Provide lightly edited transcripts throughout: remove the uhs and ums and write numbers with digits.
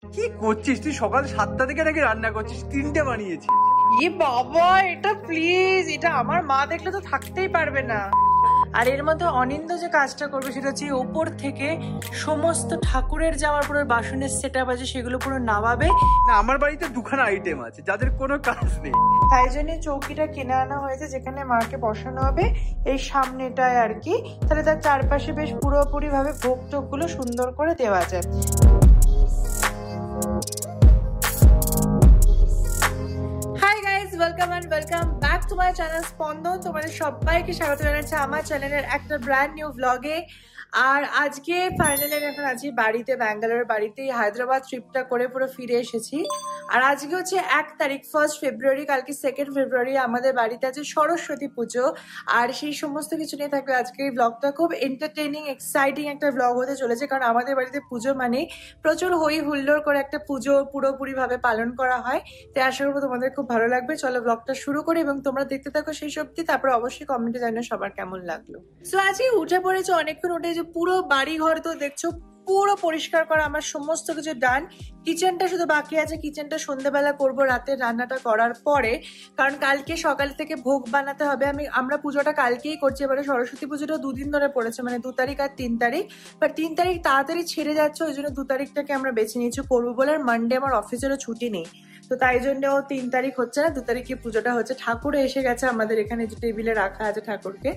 কি করছিস তুই? সকাল 7টা থেকে নাকি রান্না করছিস? 3টে বানিয়েছিস। এ বাবা, এটা প্লিজ, এটা আমার মা দেখলে তো থাকতেই পারবে না। আর এর মধ্যে অনিন্দ যে কাজটা করবে সেটা হচ্ছে ওপর থেকে সমস্ত ঠাকুরের যাওয়ার পুরো বাসনের সেটআপ আছে সেগুলো পুরো নামাবে। না, আমার বাড়িতে দুখানা আইটেম আছে যাদের কোনো কাজ নেই, তাই জন্য চৌকিটা কিনে আনা হয়েছে যেখানে মাকে বসানো হবে এই সামনেটায় আর কি। তাহলে তার চারপাশে বেশ পুরোপুরি ভাবে ভোগ টোগ গুলো সুন্দর করে দেওয়া যায়। Welcome and welcome back to my channel Spandan. তোমাদের সবাইকে স্বাগত জানাচ্ছি আমার চ্যানেলের একটা ব্র্যান্ড নিউ ব্লগে। আর আজকে ফাইনালি আমি এখন আছি বাড়িতে, ব্যাঙ্গালোর বাড়িতে। হায়দ্রাবাদ ট্রিপটা করে পুরো ফিরে এসেছি। আর আজকে হচ্ছে 1 তারিখ, 1 ফেব্রুয়ারি। কালকে 2 ফেব্রুয়ারি আমাদের বাড়িতে আছে সরস্বতী পুজো। আর সেই সমস্ত কিছু নিয়ে থাকবে আজকে এই ব্লগটা। খুব এন্টারটেইনিং এক্সাইটিং একটা ব্লগ হতে চলেছে, কারণ আমাদের বাড়িতে পুজো মানে প্রচুর হই হুল্লোড় করে একটা পুজো পুরোপুরি ভাবে পালন করা হয়। তাই আশা করবো তোমাদের খুব ভালো লাগবে। চলো ব্লগটা শুরু করি এবং তোমরা দেখতে থাকো সেই সবটি। তারপর অবশ্যই কমেন্টে জানিও সবার কেমন লাগলো। সো আজকে উঠে পড়েছে অনেকক্ষণ, উঠে যে পুরো বাড়ি ঘর তো দেখছো পুরো পরিষ্কার করা আমার সমস্ত কিছু ডান। কিচেনটা শুধু বাকি আছে, কিচেনটা সন্ধ্যাবেলা করবো রাতে রান্নাটা করার পরে, কারণ কালকে সকাল থেকে ভোগ বানাতে হবে। আমরা পুজোটা কালকেই করছি। এবারে সরস্বতী পুজোটা 2 দিন ধরে পড়েছে, মানে 2 তারিখ আর 3 তারিখ। বাট 3 তারিখ তাড়াতাড়ি ছেড়ে যাচ্ছে, ওই জন্য 2 তারিখটাকে আমরা বেছে নিয়েছি করবো বলে। আর মানডে আমার অফিসেরও ছুটি নেই, তো তাই জন্য 3 তারিখ হচ্ছে না, 2 তারিখে পুজোটা হচ্ছে। ঠাকুর এসে গেছে আমাদের এখানে, যে টেবিলে রাখা আছে ঠাকুরকে।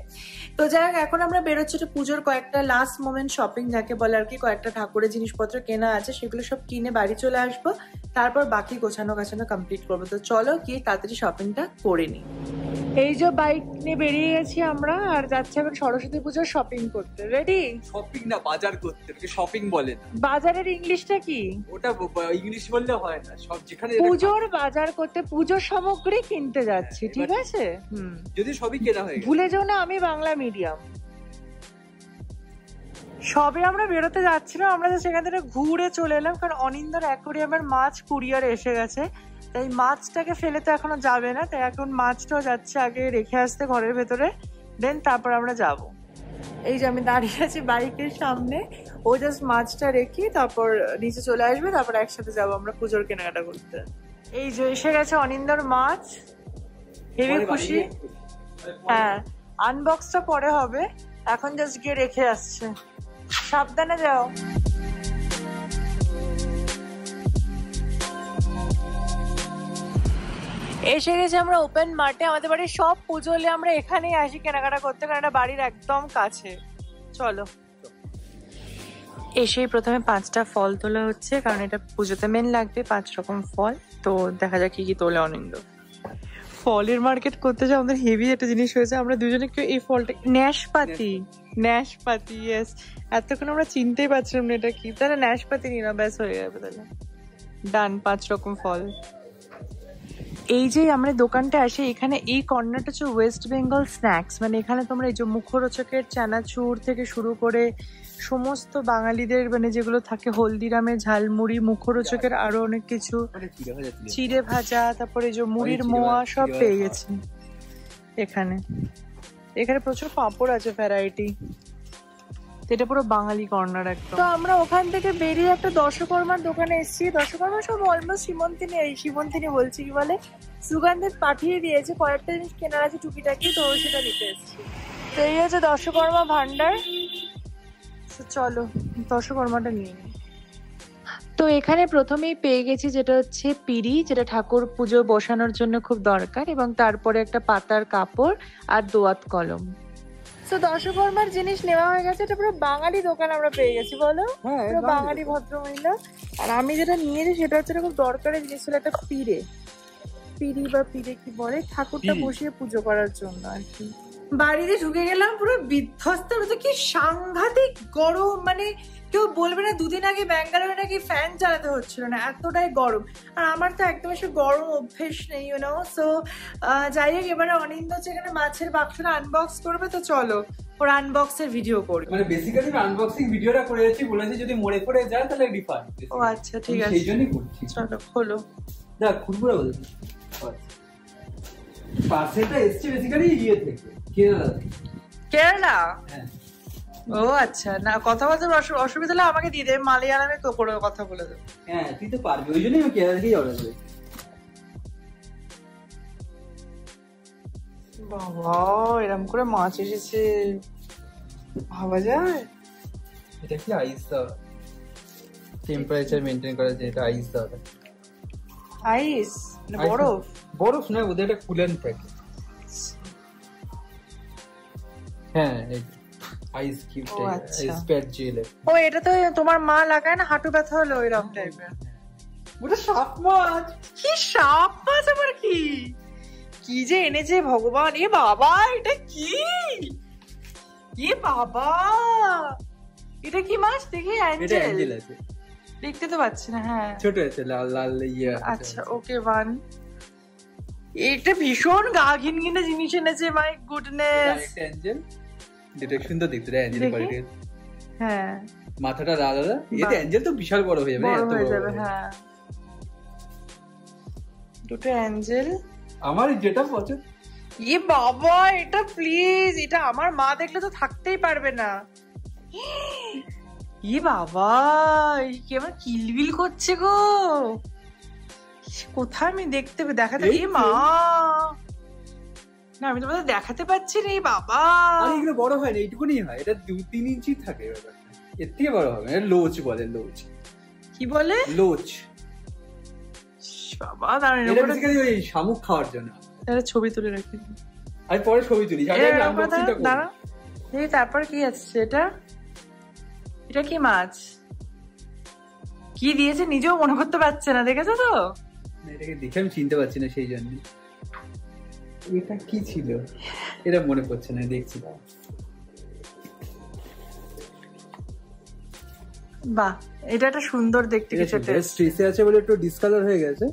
তো যাই হোক, এখন আমরা বেরোচ্ছি পুজোর কয়েকটা লাস্ট মোমেন্ট শপিং যাকে বলে আর কি। কয়েকটা ঠাকুরের জিনিসপত্র কেনা আছে, সেগুলো সব কিনে বাড়ি চলে আসবো। তারপর বাকি গোছানো কমপ্লিট করবো। তো চলো গিয়ে তাড়াতাড়ি শপিংটা করে নিই। এই যে বাইক নিয়ে বেরিয়ে গেছি আমরা, আর যাচ্ছি এখন সরস্বতী পুজোর শপিং করতে। রেডি? শপিং না, বাজার করতে। শপিং বলে না। বাজারের ইংলিশটা কি? ওটা ইংলিশ বললে হয় না। সব যেখানে পুজোর বাজার করতে, পুজোর সামগ্রী কিনতে যাচ্ছি, ঠিক আছে? যদি সবই কেনা হয়ে ভুলে যাও না আমি বাংলা মিডিয়াম। সবে আমরা বেরোতে যাচ্ছিলাম, আমরা সেখান থেকে ঘুরে চলে এলাম, কারণ অনিন্দর অ্যাকোয়ারিয়ামের মাছ কুরিয়ারে এসে গেছে। তাই মাছটাকে ফেলে তো এখনো যাবে না, তাই এখন মাছটাও যাচ্ছে আগে রেখে আসতে ঘরের ভেতরে, দেন তারপর আমরা যাব। এই যে আমি দাঁড়িয়ে আছি বাইকের সামনে, ও জাস্ট মাছটা রেখে তারপর নিচে চলে আসবে, তারপর একসাথে যাবো আমরা পুজোর কেনাকাটা করতে। এই যে এসে গেছে অনিন্দর মাছ, হেভি খুশি। হ্যাঁ, আনবক্সটা পরে হবে, এখন জাস্ট গিয়ে রেখে আসছে। সাবধানে যাও। এসে গেছে আমরা ওপেন মার্টে। আমাদের বাড়ির সব পুজো হলে আমরা এখানেই আসি কেনাকাটা করতে, কারণ এটা বাড়ির একদম কাছে। চলো। এসেই প্রথমে 5টা ফল তোলা হচ্ছে, কারণ এটা পুজোতে মেন লাগবে 5 রকম ফল। তো দেখা যাক কি কি তোলে অনিন্দ। ফলের মার্কেট করতে যে আমাদের হেভি একটা জিনিস হয়েছে, আমরা দুজনে কেউ এই ফলটা ন্যাশপাতি, ইয়েস। এতক্ষণ আমরা চিনতেই পারছিলাম না এটা কি। তাহলে ন্যাশপাতি নিলাম, ব্যাস হয়ে যাবে। তাহলে ডান, 5 রকম ফল। এই যে আমরা দোকানটা আসি, এখানে এই কর্নারটা হচ্ছে ওয়েস্ট বেঙ্গল স্ন্যাক্স। মানে এখানে তোমরা এই যে মুখরোচকের চানাচুর থেকে শুরু করে সমস্ত বাঙালিদের মানে যেগুলো থাকে, হলদিরামের ঝালমুড়ি, মুখরোচকের আরো অনেক কিছু, চিড়ে ভাজা, তারপরে যে মুড়ির মোয়া, সব পেয়ে গেছি এখানে। এখানে প্রচুর পাঁপড় আছে, ভ্যারাইটি। এটা পুরো বাঙালি কর্নার একদম। তো আমরা ওখান থেকে বেরিয়ে একটা দশকর্মার দোকানে এসেছি। দশকর্মা সব অলমোস্ট সীমন্তিনী বলছি, কি বলে, সুগন্ধের পাঠিয়ে দিয়েছে। কয়েকটা জিনিস কেনার আছে টুকিটাকি, তো সেটা নিতে এসেছি। তো এই হচ্ছে দশকর্মা ভান্ডার। চলো দশকর্মাটা নিয়ে নিই। তো এখানে প্রথমেই পেয়ে গেছি যেটা হচ্ছে পিঁড়ি, যেটা ঠাকুর পুজো বসানোর জন্য খুব দরকার, এবং তারপরে একটা পাতার কাপড় আর দোয়াত কলম। তো দশকর্মার জিনিস নেওয়া হয়ে গেছে। এটা পুরো বাঙালি দোকান আমরা পেয়ে গেছি, বলো, পুরো বাঙালি ভদ্রমহিলা। আর আমি যেটা নিয়েছি সেটা হচ্ছে খুব দরকারি জিনিস ছিল, একটা পিঁড়ি কি বলে, ঠাকুরটা বসিয়ে পুজো করার জন্য আর কি। বাড়িতে ঢুকে গেলাম, পুরো বিধ্বস্ত। কি সাংঘাতিক গরম, মানে কেউ বলবে না 2 দিন আগে ব্যাঙ্গালোরে নাকি ফ্যান চালাতে হচ্ছিল না, এতটাই গরম। আর আমার তো একদম এসে গরম অভ্যেস নেই, সো যাই হোক, এবারে অনিন্দ হচ্ছে এখানে মাছের বাক্সটা আনবক্স করবে। তো চলো ওর আনবক্সের ভিডিও করি। মানে বেসিক্যালি আনবক্সিং ভিডিওটা করেছি, বলেছি যদি মরে পড়ে যায় তাহলে রিফান্ড। ও আচ্ছা, ঠিক আছে, সেই জন্যই করছি। চলো খোলো। দেখ খুলবো বলছি। পার্সেলটা এসছে বেসিক্যালি ইয়ে থেকে, কেরালা। কেরালা? হ্যাঁ। ও আচ্ছা, না কথা বলতে অসুবিধা হলে আমাকে দিয়ে দেবে, মালায়ালামে করে কথা বলে দেবে। হ্যাঁ তুই তো পারবি, ওই জন্যই আমি কেরালা থেকেই অর্ডার করি। বাবা এরকম করে মাছ এসেছে, ভাবা যায়? এটা কি আইস দাও, টেম্পারেচার মেনটেন করার জন্য এটা আইস দাও। আইস না বরফ? বরফ না, ওদের একটা কুলেন্ট থাকে। হ্যাঁ আইস কিউব টাইপ, আইস প্যাড জেল। ও এটা তো তোমার মা লাগায় না হাঁটু ব্যথা হলো ওইরকম টাইপের। ওটা সাপ মাছ। কি সাপ মাছ আবার? কি কি যে এনেছে ভগবান! এ বাবা এটা কি? এ বাবা এটা কি মাছ? দেখি অ্যাঞ্জেল আছে, দেখতে তো পাচ্ছি না। হ্যাঁ ছোট আছে, লাল লাল ইয়ে। আচ্ছা ওকে ওয়ান। এটা ভীষণ গা ঘিনঘিনে জিনিস এনেছে, মাই গুডনেস। অ্যাঞ্জেল ডিটেকশন তো দেখতে দেয়, অ্যাঞ্জেল কোয়ালিটি। হ্যাঁ মাথাটা লাল লাল, এতে অ্যাঞ্জেল তো বিশাল বড় হয়ে যাবে, এত বড় হয়ে যাবে। হ্যাঁ দুটো অ্যাঞ্জেল আমার যেটা পছন্দ। এ বাবা এটা প্লিজ, এটা আমার মা দেখলে তো থাকতেই পারবে না। এ বাবা কেমন কিলবিল করছে গো, কোথায় আমি দেখাতে? এ মা না, আমি তোমাদের দেখাতে পাচ্ছি না। এই বাবা এগুলো বড় হয় না, এইটুকুনি হয়, এটা 2-3 ইঞ্চি থাকে, এর থেকে বড় হবে। লোচ বলে, লোচ। কি বলে? লোচ। বাবা দাঁড়ান, এটা বেসিক্যালি ওই শামুক খাওয়ার জন্য। তাহলে ছবি তুলে রাখি, আমি পরে ছবি তুলি। দাঁড়া এই তারপর কি আছে এটা? এটা কি মাছ? কি দিয়েছে নিজেও মনে করতে পারছে না, দেখেছো তো? এটাকে দেখে আমি চিনতে পারছি না, সেই জন্য। এটা কি ছিল এটা মনে পড়ছে না, দেখছি। বাহ এটা একটা সুন্দর দেখতে কিছু স্ট্রেসে আছে বলে একটু ডিসকালার হয়ে গেছে,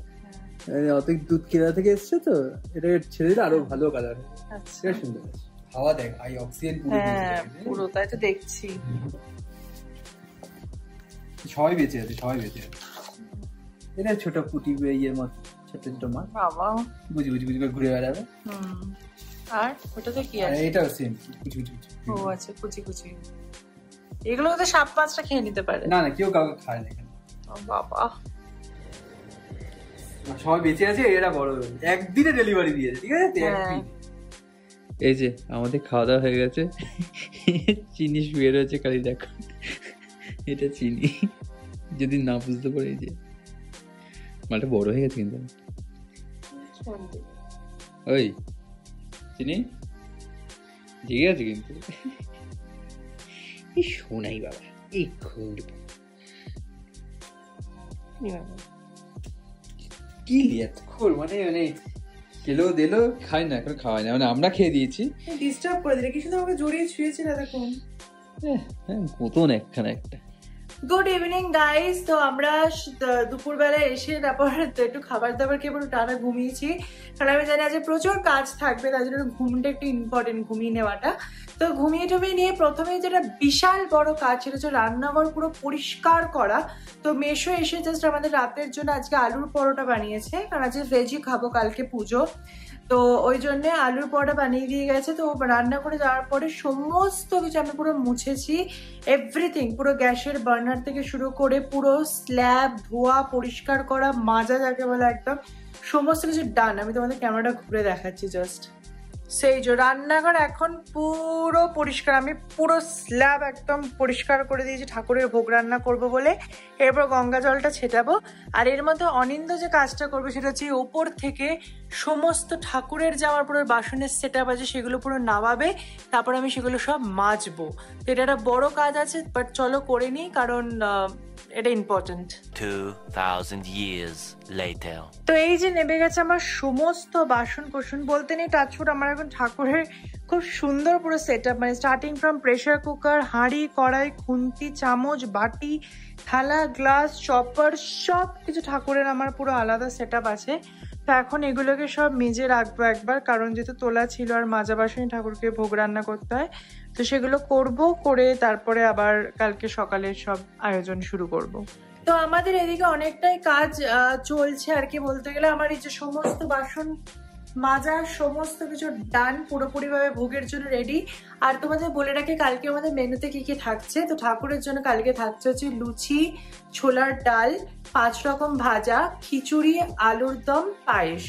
অত দুধ কেরা থেকে এসছে তো, এটা ছেড়ে দিলে আরো ভালো কালার। আচ্ছা সুন্দর আছে, হাওয়া দেখ, হাই অক্সিজেন পুরো, তাই তো দেখছি। সবাই বেঁচে আছে, সবাই বেঁচে আছে। এটা ছোট পুটি ইয়ের মতো, ছোট ছোট মাছ। বাবা বুঝি বুঝি বুঝি ঘুরে বেড়াবে। আর ওটাতে কি আছে? এটাও সেম কুচি কুচি। ও আচ্ছা কুচি কুচি। এগুলো তো সাপ মাছটা খেয়ে নিতে পারে? না না, কেউ কাউকে খায় না এখানে। ও বাবা সবাই বেঁচে আছে, এরা বড় একদিনে ডেলিভারি দিয়েছে, ঠিক আছে? একদিন। এই যে আমাদের খাওয়া দাওয়া হয়ে গেছে, চিনি শুয়ে রয়েছে খালি, দেখো এটা চিনি। যদি না বুঝতে পারি, যে মালটা বড় হয়ে গেছে কিন্তু। ওই চিনি জেগে আছে কিন্তু, শোনাই বাবা কি এতক্ষণ মানে খেলেও দিলো, খাই না, এখন খাওয়াই না, মানে আমরা খেয়ে দিয়েছি। ডিস্টার্ব করে দিলে, কি সুন্দর আমাকে জড়িয়ে শুয়েছিল দেখুন। মতন একখানা একটা। Good evening guys. তো আমরা দুপুরবেলা এসে তারপর একটু খাবার দাবার খেয়ে পুরো টানা ঘুমিয়েছি, কারণ আমি জানি আজ প্রচুর কাজ থাকবে, তার জন্য ঘুমটা একটু ইম্পর্টেন্ট, ঘুমিয়ে নেওয়াটা। তো ঘুমিয়ে টুমিয়ে নিয়ে প্রথমে যেটা বিশাল বড় কাজ সেটা হচ্ছে রান্নাঘর পুরো পরিষ্কার করা। তো মেশো এসে জাস্ট আমাদের রাতের জন্য আজকে আলুর পরোটা বানিয়েছে, কারণ আজকে ভেজই খাবো, কালকে পুজো। তো ওই জন্য আলুর পরোটা বানিয়ে দিয়ে গেছে। তো রান্না করে যাওয়ার পরে সমস্ত কিছু আমি পুরো মুছেছি, এভরিথিং, পুরো গ্যাসের বার্নার থেকে শুরু করে পুরো স্ল্যাব ধোয়া পরিষ্কার করা, মাজা যাকে বলে, একদম সমস্ত কিছু ডান। আমি তোমাদের ক্যামেরাটা ঘুরে দেখাচ্ছি জাস্ট। সেই যে রান্নাঘর এখন পুরো পরিষ্কার, আমি পুরো স্ল্যাব একদম পরিষ্কার করে দিয়েছি ঠাকুরের ভোগ রান্না করব বলে। এরপর গঙ্গা জলটা ছেটাবো, আর এর মধ্যে অনিন্দ যে কাজটা করবে সেটা হচ্ছে ওপর থেকে সমস্ত ঠাকুরের যাওয়ার পুরো বাসনের সেটআপ আছে সেগুলো পুরো নামাবে, তারপর আমি সেগুলো সব মাজবো। তো এটা একটা বড় কাজ আছে, বাট চলো করে নিই, কারণ এটা ইম্পর্টেন্ট। 2000 years later. তো এই যে নেমে গেছে আমার সমস্ত বাসন কোসন, বলতে নেই টাচফুট আমার এখন ঠাকুরের খুব সুন্দর পুরো সেটআপ, মানে স্টার্টিং ফ্রম প্রেসার কুকার, হাঁড়ি, কড়াই, খুন্তি, চামচ, বাটি, থালা, গ্লাস, চপার, সব কিছু ঠাকুরের আমার পুরো আলাদা সেটআপ আছে। তো এখন এগুলোকে সব মেজে রাখবো একবার, কারণ যেহেতু তোলা ছিল আর মাজা বাসনই ঠাকুরকে ভোগ রান্না করতে হয়। তো সেগুলো করব, করে তারপরে আবার কালকে সকালে সব আয়োজন শুরু করব। তো আমাদের এদিকে অনেকটাই কাজ চলছে আর কি, বলতে গেলে আমার এই যে সমস্ত বাসন মাজার সমস্ত কিছু ডান, পুরোপুরি ভাবে ভোগের জন্য রেডি। আর তোমাদের বলে রাখি কালকে আমাদের মেনুতে কি কি থাকছে। তো ঠাকুরের জন্য কালকে থাকছে হচ্ছে লুচি, ছোলার ডাল, 5 রকম ভাজা, খিচুড়ি, আলুর দম, পায়েস।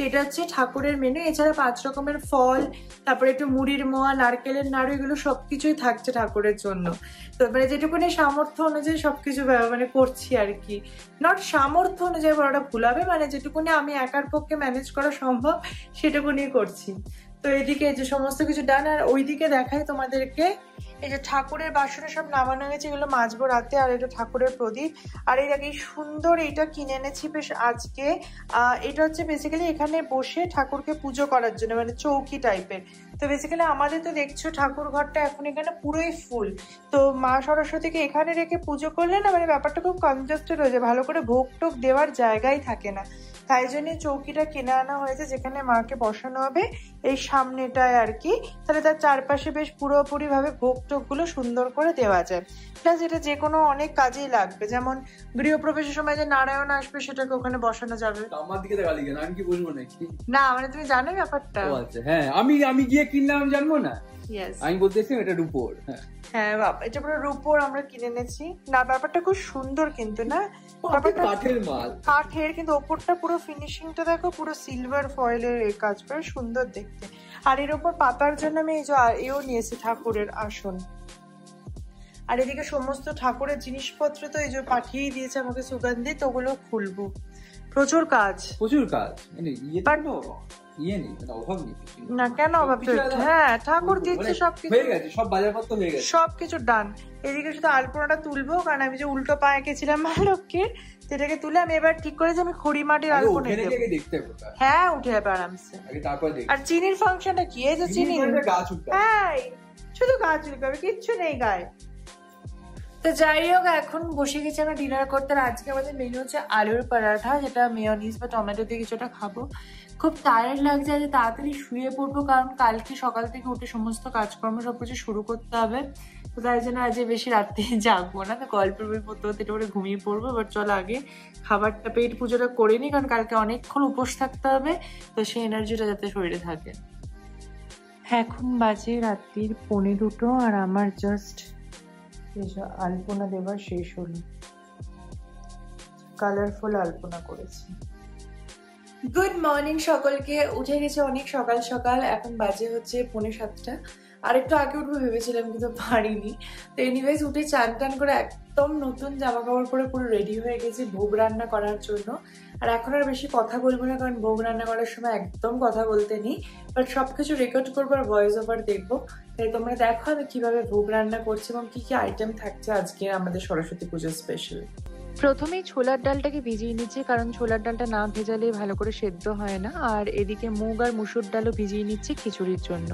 এটা হচ্ছে ঠাকুরের মেনু। এছাড়া 5 রকমের ফল, তারপরে একটু মুড়ির মোয়া, নারকেলের নাড়ু, এগুলো সবকিছুই থাকছে ঠাকুরের জন্য। তো মানে যেটুকুনি সামর্থ্য অনুযায়ী সবকিছু মানে করছি আর কি। নট সামর্থ্য অনুযায়ী বলাটা ভুল হবে, মানে যেটুকুনি আমি একার পক্ষে ম্যানেজ করা সম্ভব সেটুকুনি করছি। তো এদিকে এই যে সমস্ত কিছু ডান। আর ওইদিকে দেখাই তোমাদেরকে, এই যে ঠাকুরের বাসনে সব নামানো হয়েছে, এগুলো মাজবো রাতে। আর এটা ঠাকুরের প্রদীপ। আর এই সুন্দর এইটা কিনে এনেছি বেশ আজকে। এটা হচ্ছে বেসিক্যালি এখানে বসে ঠাকুরকে পুজো করার জন্য, মানে চৌকি টাইপের। তো বেসিক্যালি আমাদের তো দেখছো ঠাকুর ঘরটা এখন এখানে পুরোই ফুল। তো মা সরস্বতীকে এখানে রেখে পুজো করলে না মানে ব্যাপারটা খুব কনজাস্টেড হয়ে যায়, ভালো করে ভোগ টোক দেওয়ার জায়গাই থাকে না। তাই জন্য চৌকিটা কিনে আনা হয়েছে যেখানে মাকে বসানো হবে এই সামনেটায় আর কি। তাহলে তার চারপাশে বেশ পুরোপুরি ভাবে ভোগ টোক গুলো সুন্দর করে দেওয়া যায়। প্লাস এটা যে কোনো অনেক কাজেই লাগবে, যেমন গৃহপ্রবেশের সময় যে নারায়ণ আসবে সেটাকে ওখানে বসানো যাবে। আমার দিকে গালি কেন, আমি কি বলবো নাকি? না মানে তুমি জানো ব্যাপারটা। আচ্ছা হ্যাঁ, আমি গিয়ে কিনলাম জানবো না, আমি বলতেছি এটা রূপোর। হ্যাঁ বাবা, এটা পুরো রূপোর আমরা কিনে এনেছি। না ব্যাপারটা খুব সুন্দর কিন্তু না, কাঠের মাল, কাঠের, কিন্তু ওপরটা পুরো ফিনিশিংটা দেখো, পুরো সিলভার ফয়েলের কাজ করে সুন্দর দেখতে। আর এর উপর পাতার জন্য আমি এই যে এও নিয়েছি ঠাকুরের আসন। আর এদিকে সমস্ত ঠাকুরের জিনিসপত্র তো এই যে পাঠিয়েই দিয়েছে আমাকে সুগন্ধি, তো ওগুলো খুলবো। প্রচুর কাজ। অভাব নেই না, কেন অভাব? হ্যাঁ ঠাকুর দিচ্ছে সবকিছু, হয়ে গেছে, সব বাজারপত্র হয়ে গেছে, সবকিছু ডান। এদিকে শুধু আলপনাটা তুলবো, কারণ আমি যে উল্টো পায়ে গেছিলাম মা লক্ষ্মীর, সেটাকে তুলে আমি এবার ঠিক করেছি আমি খড়ি মাটির আলপনা দেবো। হ্যাঁ উঠে যাবে আরামসে। আর চিনির ফাংশনটা কি? এই যে চিনি, হ্যাঁ শুধু গাছ উঠবে, কিচ্ছু নেই গায়ে। তো যাই হোক, এখন বসে গেছি আমরা ডিনার করতে। আর আজকে আমাদের মেনু হচ্ছে আলুর পরাঠা, যেটা মেয়োনিজ বা টমেটো দিয়ে কিছুটা খাবো। খুব টায়ার্ড লাগছে, আজ তাড়াতাড়ি শুয়ে পড়বো, কারণ কালকে সকাল থেকে উঠে সমস্ত কাজকর্ম সব কিছু শুরু করতে হবে। তো তাই জন্য আজ বেশি রাত্রে জাগবো না, তো গল্পের বই পড়তে হতে করে ঘুমিয়ে পড়বো। বাট চল আগে খাবারটা, পেট পুজোটা করে নিই, কারণ কালকে অনেকক্ষণ উপোস থাকতে হবে, তো সেই এনার্জিটা যাতে শরীরে থাকে। এখন বাজে রাত্রির 1:45 আর আমার জাস্ট আলপনা দেবার শেষ হলো। কালারফুল আলপনা করেছি। গুড মর্নিং সকলকে। উঠে গেছে অনেক সকাল সকাল, এখন বাজে হচ্ছে 6:45। আর একটু আগে উঠবো ভেবেছিলাম কিন্তু পারিনি। তো এনিওয়েজ উঠে চান টান করে একদম নতুন জামা কাপড় পরে পুরো রেডি হয়ে গেছি ভোগ রান্না করার জন্য। আর এখন আর বেশি কথা বলবো না, কারণ ভোগ রান্না করার সময় একদম কথা বলতে নেই, বাট সবকিছু রেকর্ড করবো আর ভয়েস ওভার দেখবো। তাই তোমরা দেখো আমি কিভাবে ভোগ রান্না করছি এবং কি কি আইটেম থাকছে আজকে আমাদের সরস্বতী পুজোর স্পেশাল। প্রথমেই ছোলার ডালটাকে ভিজিয়ে নিচ্ছি, কারণ ছোলার ডালটা না ভেজালে ভালো করে সেদ্ধ হয় না। আর এদিকে মুগ আর মুসুর ডালও ভিজিয়ে নিচ্ছি খিচুড়ির জন্য।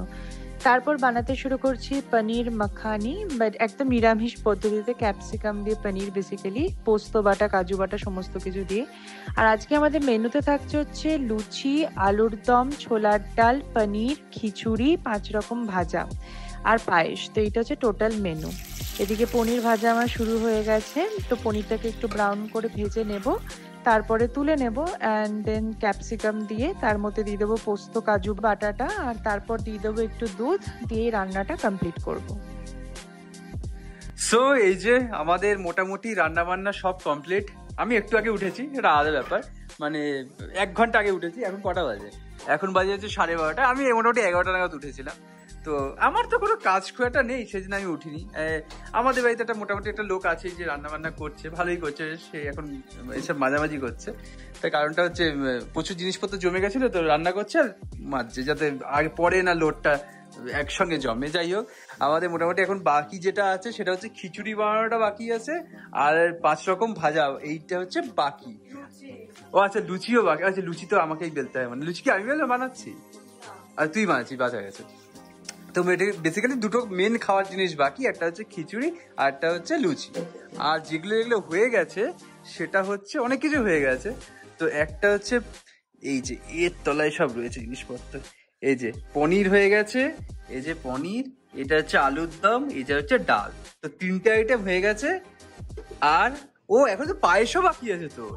তারপর বানাতে শুরু করছি পনির মাখানি, বাট একদম নিরামিষ পদ্ধতিতে, ক্যাপসিকাম দিয়ে পনির, বেসিক্যালি পোস্ত বাটা, কাজু বাটা, সমস্ত কিছু দিয়ে। আর আজকে আমাদের মেনুতে থাকছে হচ্ছে লুচি, আলুর দম, ছোলার ডাল, পনির, খিচুড়ি, 5 রকম ভাজা আর পায়েস। তো এটা হচ্ছে টোটাল মেনু। এদিকে পনির ভাজা আমার শুরু হয়ে গেছে, তো পনিরটাকে একটু ব্রাউন করে ভেজে নেব, তারপরে তুলে নেব। অ্যান্ড দেন ক্যাপসিকাম দিয়ে তার মধ্যে দিয়ে দেবো পোস্ত কাজু বাটাটা, আর তারপর দিয়ে দেবো একটু দুধ দিয়ে রান্নাটা কমপ্লিট করব। সো এই যে আমাদের মোটামুটি রান্না বান্না সব কমপ্লিট। আমি একটু আগে উঠেছি, এটা আলাদা ব্যাপার, মানে 1 ঘন্টা আগে উঠেছি। এখন কটা বাজে? এখন বাজে হচ্ছে 12:30। আমি মোটামুটি 11টা নাগাদ উঠেছিলাম। তো আমার তো কোনো কাজ খুব একটা নেই, সেই জন্য আমি উঠিনি। আমাদের বাড়িতে একটা মোটামুটি একটা লোক আছে যে রান্না বান্না করছে, ভালোই করছে, সে এখন এসব মাঝামাঝি করছে। তাই কারণটা হচ্ছে প্রচুর জিনিসপত্র জমে গেছিল, তো রান্না করছে আর মাজছে, যাতে আগে পরে না লোডটা একসঙ্গে জমে। যাই হোক, আমাদের মোটামুটি এখন বাকি যেটা আছে সেটা হচ্ছে খিচুড়ি বানানোটা বাকি আছে, আর 5 রকম ভাজা, এইটা হচ্ছে বাকি। ও আচ্ছা, লুচিও বাকি। আচ্ছা লুচি তো আমাকেই বেলতে হয়, মানে লুচি কি আমি বানাচ্ছি আর তুই বানাচ্ছি, বাঁচা গেছে। তো বেসিক্যালি দুটো মেন খাওয়ার জিনিস বাকি, একটা হচ্ছে খিচুড়ি আর একটা হচ্ছে লুচি। আর যেগুলো যেগুলো হয়ে গেছে সেটা হচ্ছে অনেক কিছু হয়ে গেছে। তো একটা হচ্ছে এই যে এর তলায় সব রয়েছে জিনিসপত্র, এই যে পনির হয়ে গেছে, এই যে পনির, এটা হচ্ছে আলুর দম, এটা হচ্ছে ডাল। তো 3টে আইটেম হয়ে গেছে। আর ও এখন তো পায়েসও বাকি আছে তোর।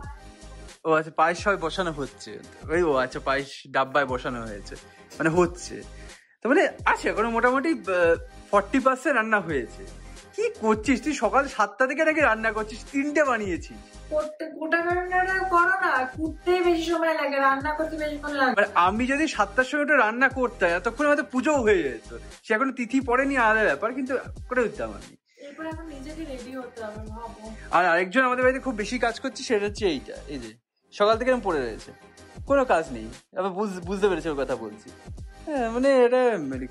ও আচ্ছা, পায়েস সবাই বসানো হচ্ছে। ওই ও আচ্ছা, পায়েস ডাব্বায় বসানো হয়েছে, মানে হচ্ছে। তো মানে আছে এখনো মোটামুটি 40% রান্না হয়েছে। কি করছিস তুই? সকাল 7টা থেকে নাকি রান্না করছিস, 3টে বানিয়েছিস। গোটা রান্নাটা করো না, কুটতেই বেশি সময় লাগে, রান্না করতে বেশিক্ষণ লাগে। মানে আমি যদি 7টার সময় ওটা রান্না করতাম এতক্ষণ হয়তো পুজোও হয়ে যেত। সে এখনো তিথি পড়েনি, আলাদা ব্যাপার, কিন্তু করে দিতাম আমি। এরপর এখন নিজেকে রেডি হতে হবে ভাবো। আর আরেকজন আমাদের বাড়িতে খুব বেশি কাজ করছে, সেটা হচ্ছে এইটা, এই যে সকাল থেকে পড়ে রয়েছে, কোনো কাজ নেই। আবার বুঝতে পেরেছি ওর কথা বলছি। হ্যাঁ মানে এটা মানে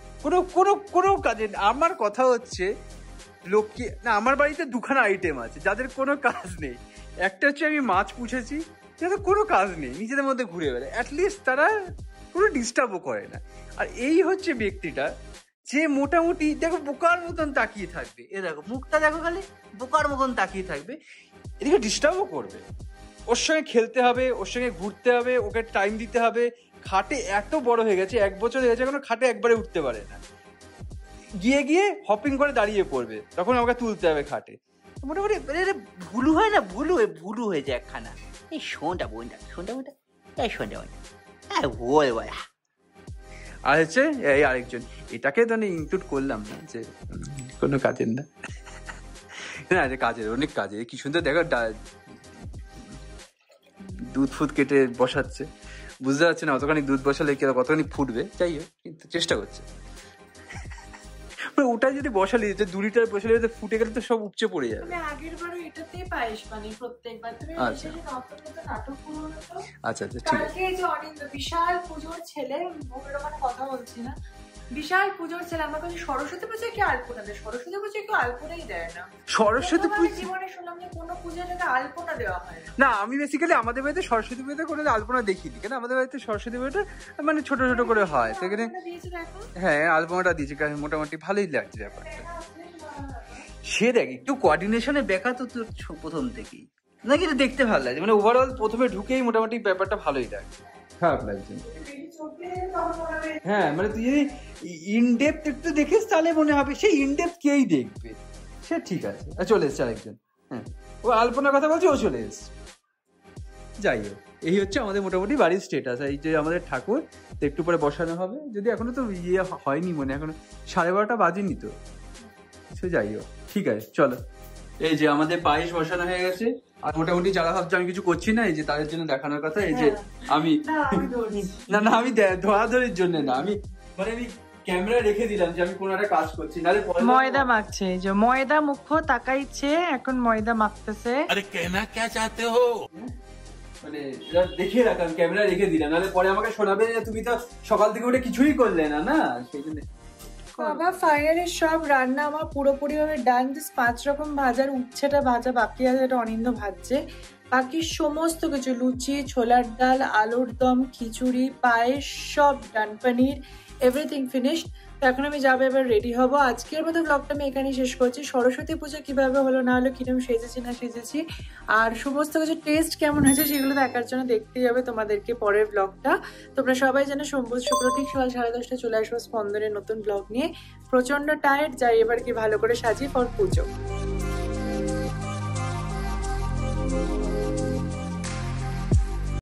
কোনো কাজে। আমার কথা হচ্ছে লোককে না, আমার বাড়িতে 2খানা আইটেম আছে যাদের কোনো কাজ নেই। একটা হচ্ছে আমি মাছ পুষেছি, যাদের কোনো কাজ নেই, নিজেদের মধ্যে ঘুরে বেড়ায়, অ্যাটলিস্ট তারা কোনো ডিস্টার্বও করে না। আর এই হচ্ছে ব্যক্তিটা যে মোটামুটি দেখো বোকার মতন তাকিয়ে থাকবে, এ দেখো মুখটা দেখো, খালি বোকার মতন তাকিয়ে থাকবে, এদিকে ডিস্টার্বও করবে। ওর সঙ্গে খেলতে হবে, ওর সঙ্গে ঘুরতে হবে, ওকে টাইম দিতে হবে। খাটে এত বড় হয়ে গেছে, 1 বছর হয়ে গেছে, এখনো খাটে একবারে উঠতে পারে না। গিয়ে হপিং করে দাঁড়িয়ে পড়বে, তখন আমাকে তুলতে হবে খাটে। মোটামুটি ভুলু হয় না, ভুলু হয়ে যায় একখানা। এই শোনটা বোনটা এই শোনটা বোনটা আর হচ্ছে এই আরেকজন, এটাকে তো আমি ইনক্লুড করলাম না যে কোনো কাজের না। না কাজের, অনেক কাজের। কি সুন্দর দেখো দুধ ফুদ কেটে বসাচ্ছে, বুঝতে পারছি না অতখানি দুধ বসালে কতখানি ফুটবে, যাই হোক কিন্তু চেষ্টা করছে। ওটা যদি বসালে, 2 লিটার বসালে ফুটে গেলে তো সব উপচে পড়ে যাবে। আগের বারও এটাতেই পায়েস বানি প্রত্যেকবার। তুমি আচ্ছা নাটক করো না তো। আচ্ছা ঠিক আছে। কালকে যে অনিন্দ বিশাল পুজোর ছেলে, ওগুলো মানে কথা বলছি না, বিশাল পুজোর ছেলে আমার কাছে সরস্বতী পুজোয় কি আলপনা দেয়? সরস্বতী পুজোয় কেউ আলপনাই দেয় না। সরস্বতী পুজো জীবনে শুনলাম যে কোনো পুজোটাকে আলপনা দেওয়া হয় না। আমি বেসিক্যালি আমাদের বাড়িতে সরস্বতী পুজোতে কোনো আলপনা দেখিনি, কেন আমাদের বাড়িতে সরস্বতী পুজোটা মানে ছোট ছোট করে হয়, সেখানে হ্যাঁ আলপনাটা দিয়েছে, মোটামুটি ভালোই লাগছে ব্যাপারটা। সে দেখ একটু কোঅর্ডিনেশনে ব্যাঘাত তো তোর প্রথম থেকেই নাকি, এটা দেখতে ভালো লাগছে, মানে ওভারঅল প্রথমে ঢুকেই মোটামুটি ব্যাপারটা ভালোই লাগছে, খারাপ লাগছে। হ্যাঁ মানে তুই যদি ইনডেপথ একটু দেখিস তাহলে মনে হবে সেই ইনডেপথ কেই দেখবে, সে ঠিক আছে। চলে এসছে আরেকজন, হ্যাঁ ও আলপনার কথা বলছে, ও চলে এসছে। যাই হোক, এই হচ্ছে আমাদের মোটামুটি বাড়ির স্টেটাস। এই যে আমাদের ঠাকুর একটু পরে বসানো হবে, যদি এখনো তো হয়নি, মনে এখনো 12:30 বাজেনি তো। যাই হোক ঠিক আছে, চলো। এই যে আমাদের পায়েস বসানো হয়ে গেছে, আর মোটামুটি যারা ভাবছে আমি কিছু করছি না, এই যে তাদের জন্য দেখানোর কথা। এই যে আমি না আমি ধরাধরির জন্য না, আমি মানে আমি ক্যামেরা রেখে দিলাম যে আমি কোনো একটা কাজ করছি, নাহলে ময়দা মাখছে। এই যে ময়দা মুখ্য তাকাইছে, এখন ময়দা মাখতেছে। अरे कहना क्या चाहते हो? মানে দেখিয়ে রাখলাম, ক্যামেরা রেখে দিলাম, নাহলে পরে আমাকে শোনাবে তুমি তো সকাল থেকে উঠে কিছুই করলে না, না সেই জন্য। বাবা ফাইনালি সব রান্না আমার পুরোপুরি ভাবে ডান। 5 রকম ভাজার উচ্ছেটা ভাজা বাকি আছে, এটা অনিন্দ ভাজছে। বাকি সমস্ত কিছু, লুচি, ছোলার ডাল, আলুর দম, খিচুড়ি, পায়েস, সব ডান, পনির, এভরিথিং ফিনিশড। তো এখন আমি যাবো, এবার রেডি হব। আজকের মতো ব্লগটা আমি এখানেই শেষ করছি। সরস্বতী পুজো কিভাবে হলো না হলো, কিরকম সেজেছি না সেজেছি, আর সমস্ত কিছু টেস্ট কেমন হয়েছে সেগুলো দেখার জন্য দেখতেই হবে তোমাদেরকে পরের ব্লগটা। তোমরা সবাই জানো সোমবার শুক্র ঠিক সকাল 10:30 চলে আসবো স্পন্দনের নতুন ব্লগ নিয়ে। প্রচন্ড টায়ার্ড, যাই এবার কি ভালো করে সাজি ফর পুজো।